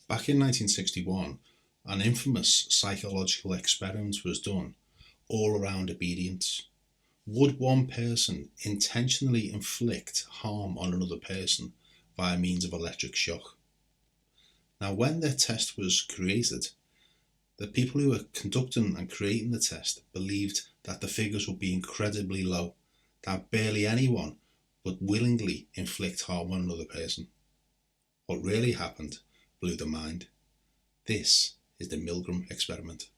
Back in 1961, an infamous psychological experiment was done all around obedience. Would one person intentionally inflict harm on another person via means of electric shock? Now, when the test was created, the people who were conducting and creating the test believed that the figures would be incredibly low, that barely anyone would willingly inflict harm on another person. What really happened blew their mind. This is the Milgram Experiment.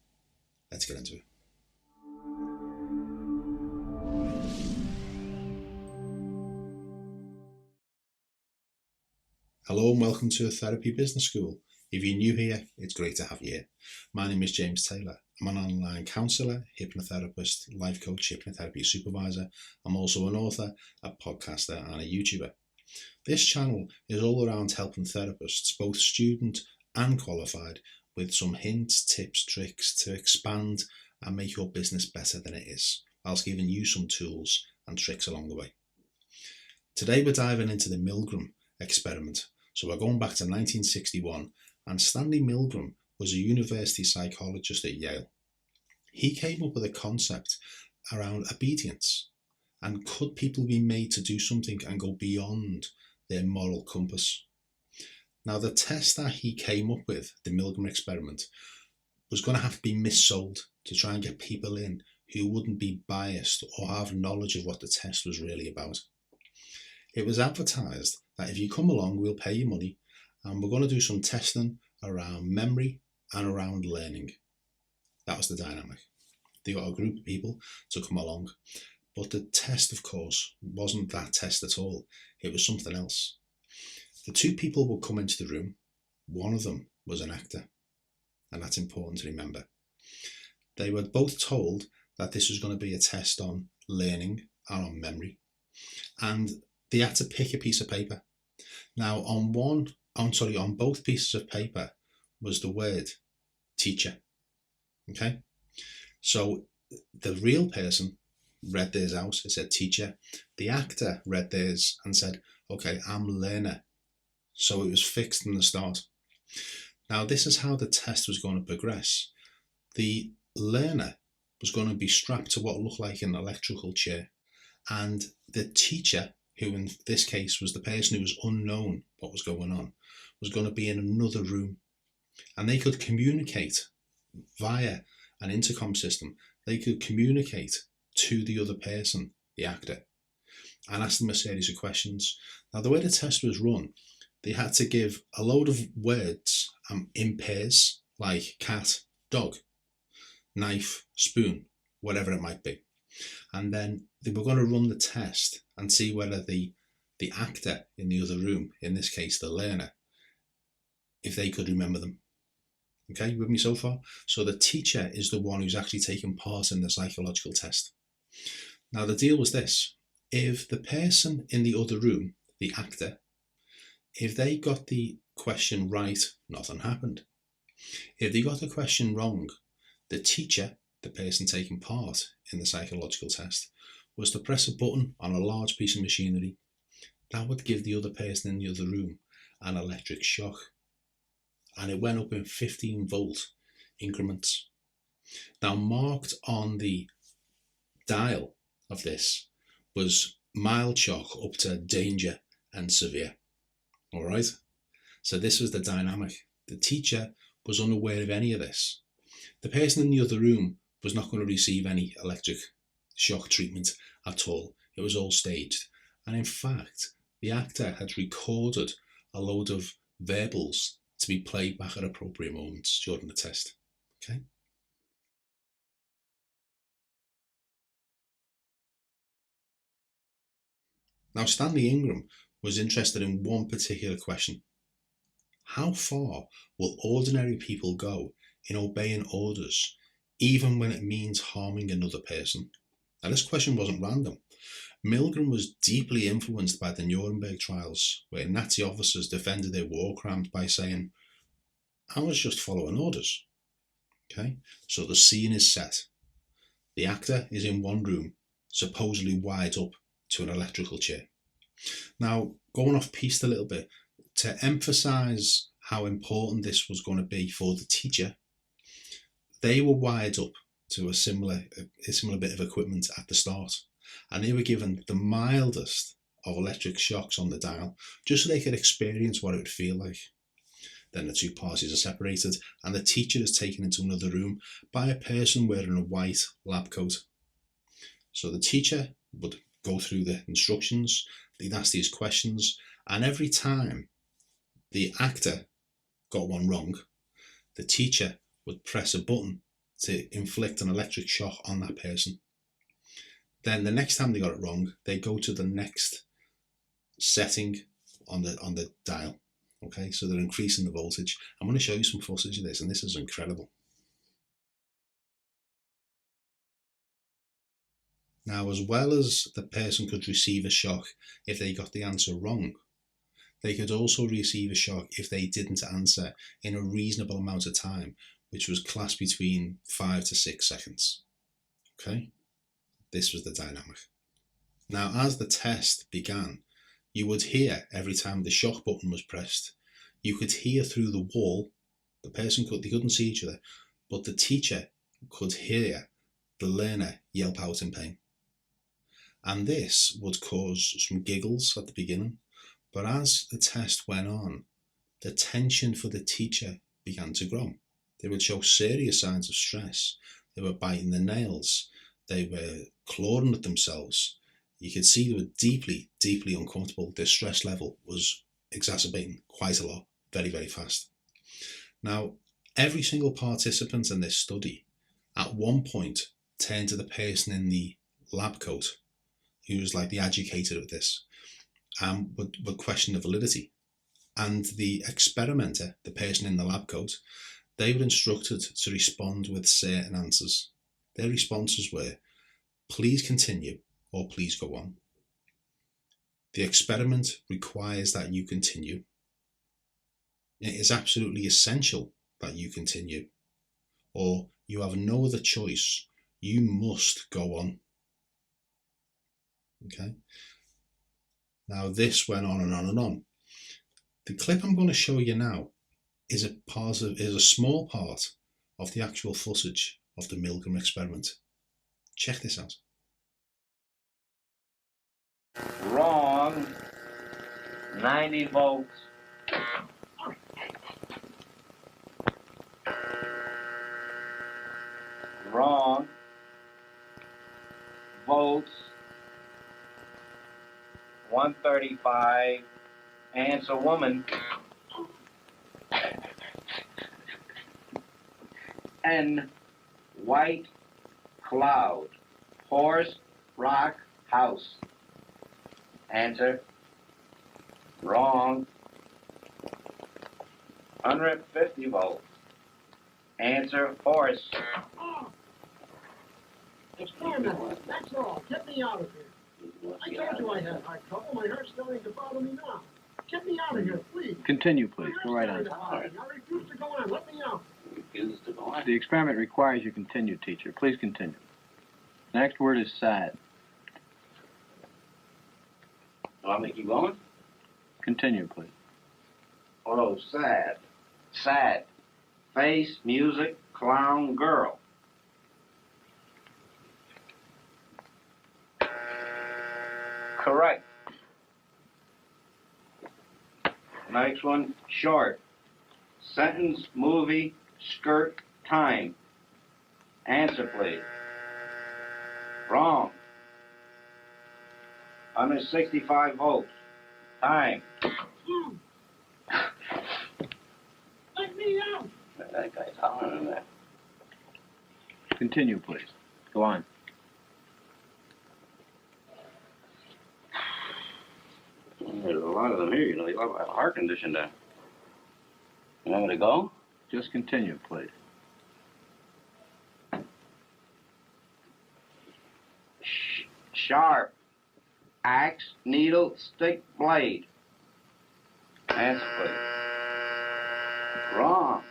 Let's get into it. Hello and welcome to Therapy Business School. If you're new here, it's great to have you here. My name is James Taylor. I'm an online counsellor, hypnotherapist, life coach, hypnotherapy supervisor. I'm also an author, a podcaster and a YouTuber. This channel is all around helping therapists, both student and qualified, with some hints, tips, tricks to expand and make your business better than it is, whilst giving you some tools and tricks along the way. Today we're diving into the Milgram Experiment. So we're going back to 1961, and Stanley Milgram was a university psychologist at Yale. He came up with a concept around obedience, and could people be made to do something and go beyond their moral compass? Now, the test that he came up with, the Milgram Experiment, was going to have to be missold to try and get people in who wouldn't be biased or have knowledge of what the test was really about. It was advertised that if you come along, we'll pay you money and we're going to do some testing around memory and around learning. That was the dynamic. They got a group of people to come along, but the test, of course, wasn't that test at all. It was something else. The two people would come into the room. One of them was an actor, and that's important to remember. They were both told that this was going to be a test on learning and on memory, and they had to pick a piece of paper. Now, on both pieces of paper was the word teacher. Okay, so the real person read theirs out. It said teacher. The actor read theirs and said, "Okay, I'm learner." So it was fixed from the start. Now, this is how the test was going to progress. The learner was going to be strapped to what looked like an electrical chair, and the teacher, who in this case was the person who was unknown what was going on, was going to be in another room. And they could communicate via an intercom system. They could communicate to the other person, the actor, and ask them a series of questions. Now, the way the test was run, they had to give a load of words in pairs, like cat, dog, knife, spoon, whatever it might be. And then they were going to run the test and see whether the actor in the other room, in this case the learner, if they could remember them. Okay, with me so far? So the teacher is the one who's actually taking part in the psychological test. Now, the deal was this: if the person in the other room, the actor, if they got the question right, nothing happened. If they got the question wrong, the teacher, the person taking part in the psychological test, was to press a button on a large piece of machinery. That would give the other person in the other room an electric shock. And it went up in 15-volt increments. Now, marked on the dial of this was mild shock up to danger and severe. All right? So this was the dynamic. The teacher was unaware of any of this. The person in the other room was not going to receive any electric shock treatment at all. It was all staged. And in fact, the actor had recorded a load of verbals to be played back at appropriate moments during the test. Okay. Now, Stanley Milgram was interested in one particular question. How far will ordinary people go in obeying orders, even when it means harming another person? Now, this question wasn't random. Milgram was deeply influenced by the Nuremberg trials, where Nazi officers defended their war crimes by saying, "I was just following orders." Okay, so the scene is set. The actor is in one room, supposedly wired up to an electrical chair. Now, going off piste a little bit, to emphasize how important this was going to be for the teacher, they were wired up to a similar bit of equipment at the start, and they were given the mildest of electric shocks on the dial just so they could experience what it would feel like. Then the two parties are separated and the teacher is taken into another room by a person wearing a white lab coat. So the teacher would go through the instructions, they'd ask these questions, and every time the actor got one wrong, the teacher would press a button to inflict an electric shock on that person. Then the next time they got it wrong, they go to the next setting on the dial. Okay, so they're increasing the voltage. I'm going to show you some footage of this, and this is incredible. Now, as well as the person could receive a shock if they got the answer wrong, they could also receive a shock if they didn't answer in a reasonable amount of time, which was classed between 5 to 6 seconds. Okay, this was the dynamic. Now, as the test began, you would hear every time the shock button was pressed, you could hear through the wall, they couldn't see each other, but the teacher could hear the learner yelp out in pain. And this would cause some giggles at the beginning, but as the test went on, the tension for the teacher began to grow. They would show serious signs of stress. They were biting their nails. They were clawing at themselves. You could see they were deeply, deeply uncomfortable. Their stress level was exacerbating quite a lot, very, very fast. Now, every single participant in this study at one point turned to the person in the lab coat, who was like the educator of this, and would question the validity. And the experimenter, the person in the lab coat, they were instructed to respond with certain answers. Their responses were, please continue, or please go on. The experiment requires that you continue. It is absolutely essential that you continue, or you have no other choice. You must go on. Okay. Now this went on and on and on. The clip I'm going to show you now is a small part of the actual footage of the Milgram experiment. Check this out. Wrong. 90 volts. Wrong. Volts. 135. Answer woman. N. White cloud. Horse, rock, house. Answer. Wrong. 150 volts. Answer, horse. Oh. Experiment. That's all. Get me out of here. I told you I had heart trouble. My heart's starting to bother me now. Get me out of here, please. Continue, please. Go right on. I refuse to go on. Let me out. Refuse to go on. The experiment requires you continue, teacher. Please continue. The next word is sad. Do I make you going? Continue, please. Oh, sad. Sad. Face, music, clown, girl. Correct. Next one, short. Sentence, movie, skirt, time. Answer, please. Wrong. 165 volts. Time. Let me out. That guy's hollering in there. Continue, please. Go on. There's a lot of them here, you know. They have a heart condition there. You want me to go? Just continue, please. Sharp. Axe, needle, stick, blade. Answer, please. Wrong.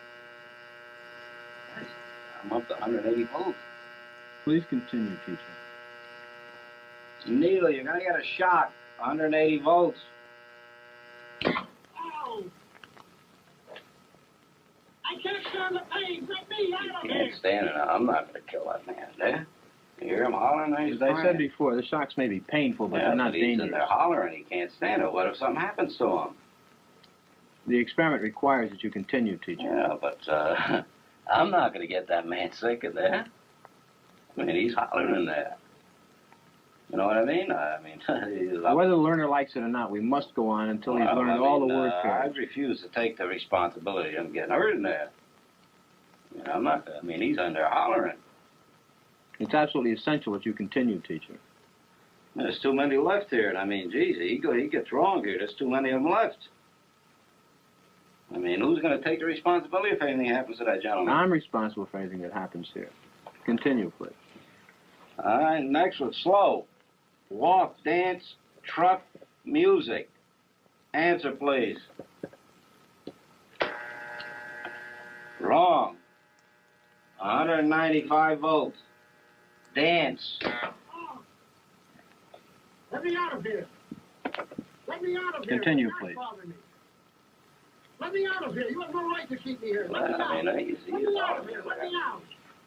I'm up to 180 volts. Please continue, teacher. Needle, you're gonna get a shock. 180 volts. Ow. stand the pain. Let me out of here. Can't stand it. I'm not going to kill that man there. You hear him hollering? As I said before, the shocks may be painful, but they're not he's in dangerous. there hollering. He can't stand it. What if something happens to him? The experiment requires that you continue, teacher. Yeah, but I'm not going to get that man sick in there. I mean, he's hollering in there. You know what I mean? Whether the learner likes it or not, we must go on until he's learned all the word I pairs. refuse to take the responsibility of him getting hurt in there. You know, I'm not. I mean, he's in there hollering. It's absolutely essential that you continue, teacher. There's too many left here, and I mean, geez, he gets wrong here. There's too many of them left. I mean, who's going to take the responsibility if anything happens to that gentleman? I'm responsible for anything that happens here. Continue, please. All right, next one, slow. Walk, dance, truck, music. Answer, please. Wrong. 195 volts. Dance. Oh. Let me out of here. Let me out of here. Continue, Don't please. bother me. Let me out of here. You have no right to keep me here. Let me Well, I out. mean, he's Let me out of here. Let me out.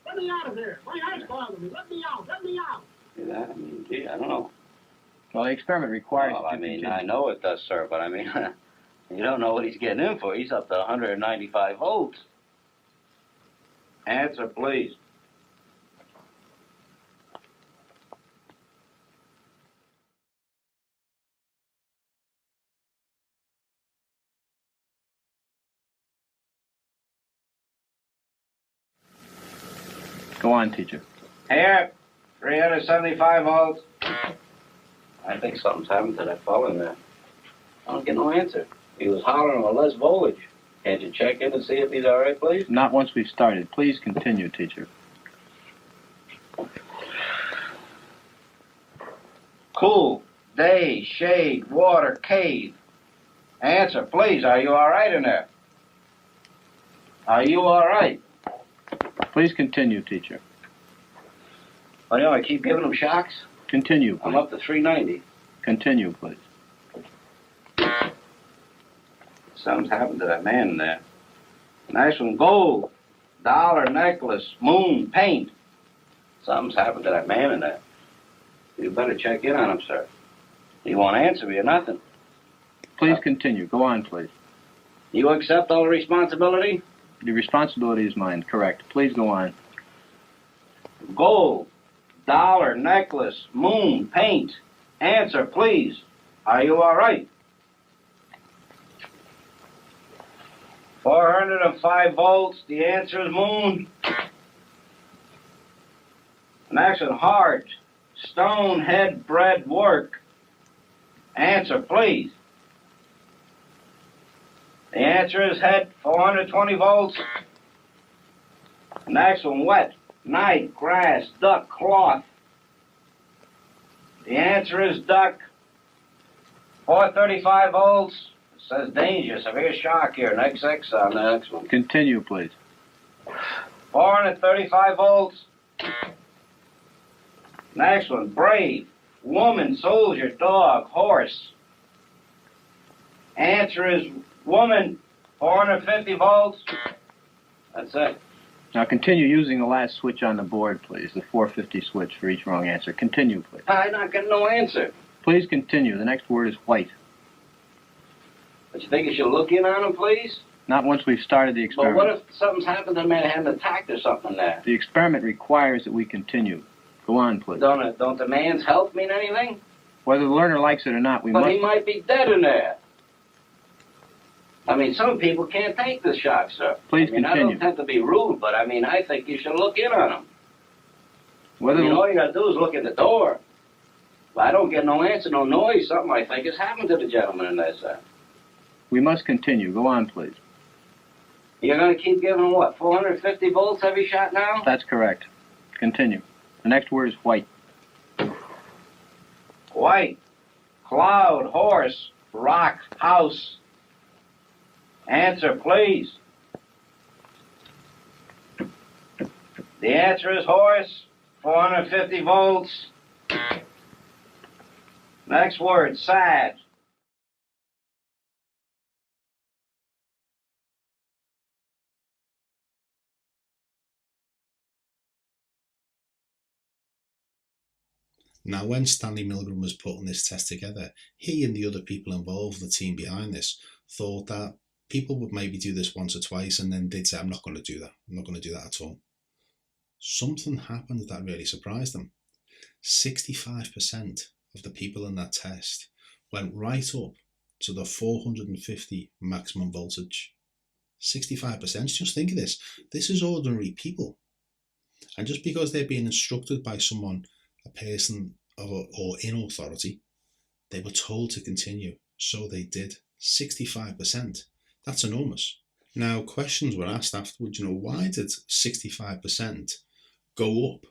Let me out of here. My heart's bothering me. Let me out. Let me out. Yeah, I mean, gee, I don't know. Well, the experiment requires Well, that I you mean, continue. I know it does, sir, but I mean, you don't know what he's getting in for. He's up to 195 volts. Answer, please. Go on, teacher. Here, 375 volts. I think something's happened to that fellow in there. I don't get no answer. He was hollering on less voltage. Can't you check in and see if he's all right, please? Not once we've started. Please continue, teacher. Cool, day, shade, water, cave. Answer, please. Are you all right in there? Are you all right? Please continue, teacher. Well, you know, I keep giving him shocks. Continue, I'm please. up to 390. Continue, please. Something's happened to that man in there. Nice one, gold, dollar, necklace, moon, paint. Something's happened to that man in there. You better check in on him, sir. He won't answer me or nothing. Please continue. Go on, please. You accept all the responsibility? The responsibility is mine. Correct. Please go on. Gold, dollar, necklace, moon, paint. Answer, please. Are you all right? 405 volts. The answer is moon. Next one, heart, stone, head, bread, work. Answer, please. The answer is head, 420 volts. Next one, wet, night, grass, duck, cloth. The answer is duck, 435 volts. It says danger, severe shock here. Next X on the next one. Continue, please. 435 volts. Next one, brave, woman, soldier, dog, horse. Answer is woman, 450 volts. That's it. Now continue using the last switch on the board, please. The 450 switch for each wrong answer. Continue, please. I'm not getting no answer. Please continue. The next word is white. But you think you should look in on him, please? Not once we've started the But experiment. what if something's happened to the man, had an attack or something there? The experiment requires that we continue. Go on, please. Don't the man's health mean anything? Whether the learner likes it or not, we But must... he might be dead in there. I mean, some people can't take the shock, sir. Please I mean, continue. I don't tend to be rude, but I mean, I think you should look in on him. Whether All you gotta do is look at the door. If I don't get no answer, no noise, something I think has happened to the gentleman in there, sir. we must continue. Go on, please. You're gonna keep giving him what, 450 volts every shot now? That's correct. Continue. The next word is white. White, cloud, horse, rock, house. Answer, please. The answer is horse, 450 volts. Next word, sad. Now, when Stanley Milgram was putting this test together, he and the other people involved, the team behind this, thought that people would maybe do this once or twice and then they'd say, I'm not going to do that. I'm not going to do that at all. Something happened that really surprised them. 65% of the people in that test went right up to the 450 maximum voltage. 65%, just think of this. This is ordinary people. And just because they're being instructed by someone, a person or in authority, they were told to continue. So they did. 65%. That's enormous. Now, questions were asked afterwards, why did 65% go up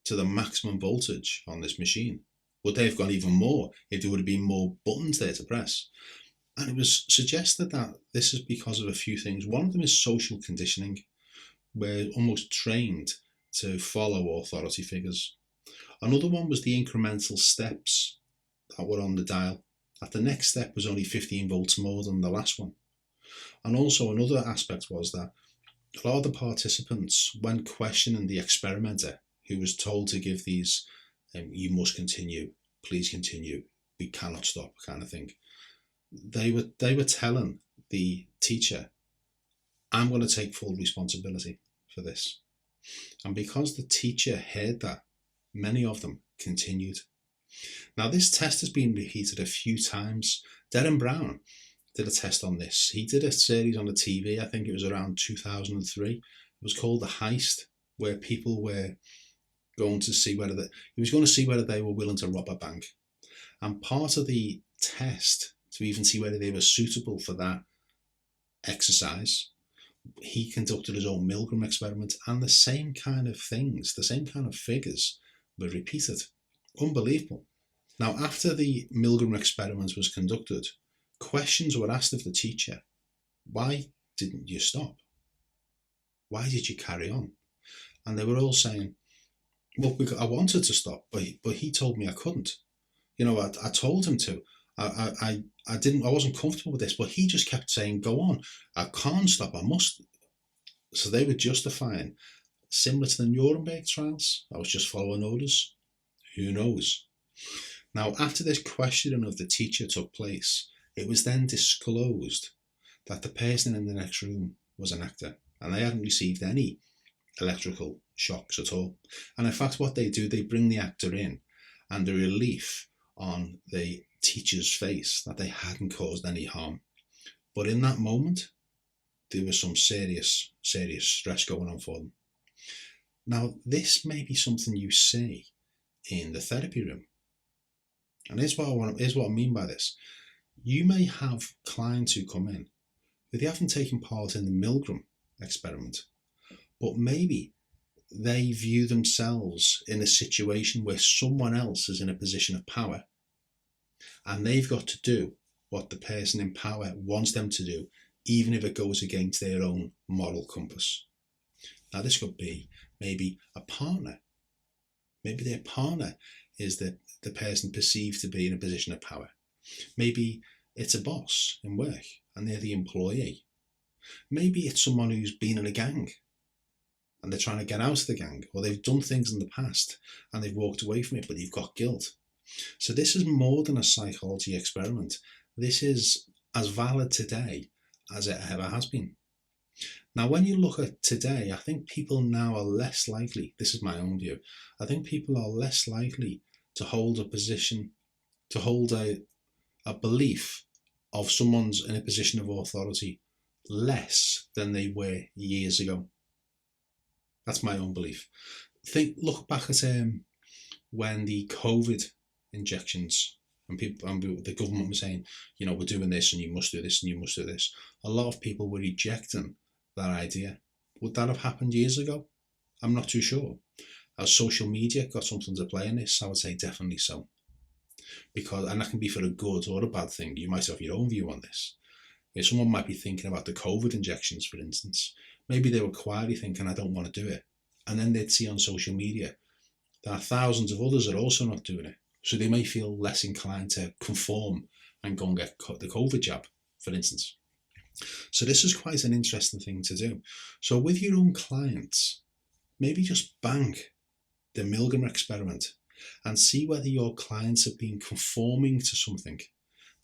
to the maximum voltage on this machine? Would they have gone even more if there would have been more buttons there to press? And it was suggested that this is because of a few things. One of them is social conditioning. We're almost trained to follow authority figures. Another one was the incremental steps that were on the dial. That the next step was only 15 volts more than the last one. And also another aspect was that a lot of the participants, when questioning the experimenter, who was told to give these, you must continue, please continue, we cannot stop kind of thing, they were telling the teacher, I'm going to take full responsibility for this. And because the teacher heard that, many of them continued. Now, this test has been repeated a few times. Derren Brown did a test on this. He did a series on the TV, I think it was around 2003. It was called The Heist, where people were going to see whether they were willing to rob a bank. And part of the test, to even see whether they were suitable for that exercise, he conducted his own Milgram experiment, and the same kind of things, the same kind of figures were repeated. Unbelievable. Now, after the Milgram experiment was conducted, questions were asked of the teacher. Why didn't you stop? Why did you carry on? And they were all saying, well, I wanted to stop, but he told me I couldn't. I told him to. I wasn't comfortable with this, but he just kept saying, go on, I can't stop, I must. So they were justifying, similar to the Nuremberg trials, I was just following orders. Who knows? Now, after this questioning of the teacher took place, it was then disclosed that the person in the next room was an actor, and they hadn't received any electrical shocks at all. And in fact, what they do, they bring the actor in, and the relief on the teacher's face that they hadn't caused any harm. But in that moment, there was some serious stress going on for them. Now, this may be something you see in the therapy room. And here's what I mean by this. You may have clients who come in who they haven't taken part in the Milgram experiment, but maybe they view themselves in a situation where someone else is in a position of power, and they've got to do what the person in power wants them to do, even if it goes against their own moral compass. Now, this could be maybe a partner. Maybe their partner is the person perceived to be in a position of power. Maybe it's a boss in work and they're the employee. Maybe it's someone who's been in a gang and they're trying to get out of the gang, or they've done things in the past and they've walked away from it, but you've got guilt. So this is more than a psychology experiment. This is as valid today as it ever has been. Now, when you look at today, I think people now are less likely, this is my own view, I think people are less likely to hold a position, to hold a belief of someone's in a position of authority less than they were years ago. That's my own belief. Look back at when the COVID injections and the government was saying, we're doing this and you must do this and you must do this. A lot of people were rejecting that idea. Would that have happened years ago? I'm not too sure. Has social media got something to play in this? I would say definitely so. And that can be for a good or a bad thing. You might have your own view on this. If someone might be thinking about the COVID injections, for instance, maybe they were quietly thinking, I don't want to do it. And then they'd see on social media that thousands of others are also not doing it. So they may feel less inclined to conform and go and get the COVID jab, for instance. So this is quite an interesting thing to do. So with your own clients, maybe just bank the Milgram experiment and see whether your clients have been conforming to something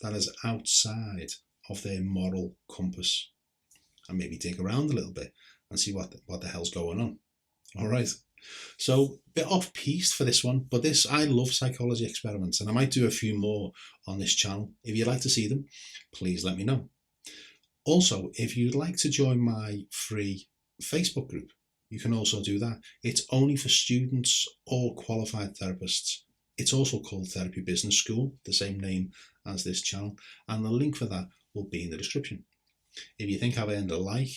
that is outside of their moral compass, and maybe dig around a little bit and see what the hell's going on. All right. So a bit off piste for this one, but I love psychology experiments, and I might do a few more on this channel. If you'd like to see them, please let me know. Also, if you'd like to join my free Facebook group, you can also do that. It's only for students or qualified therapists. It's also called Therapy Business School, the same name as this channel, and the link for that will be in the description. If you think I've earned a like,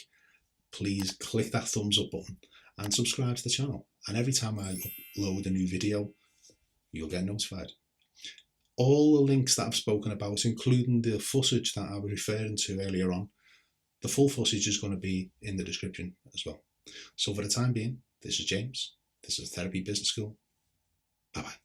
please click that thumbs up button and subscribe to the channel. And every time I upload a new video, you'll get notified. All the links that I've spoken about, including the footage that I was referring to earlier on, the full footage is going to be in the description as well. So for the time being, this is James. This is Therapy Business School. Bye-bye.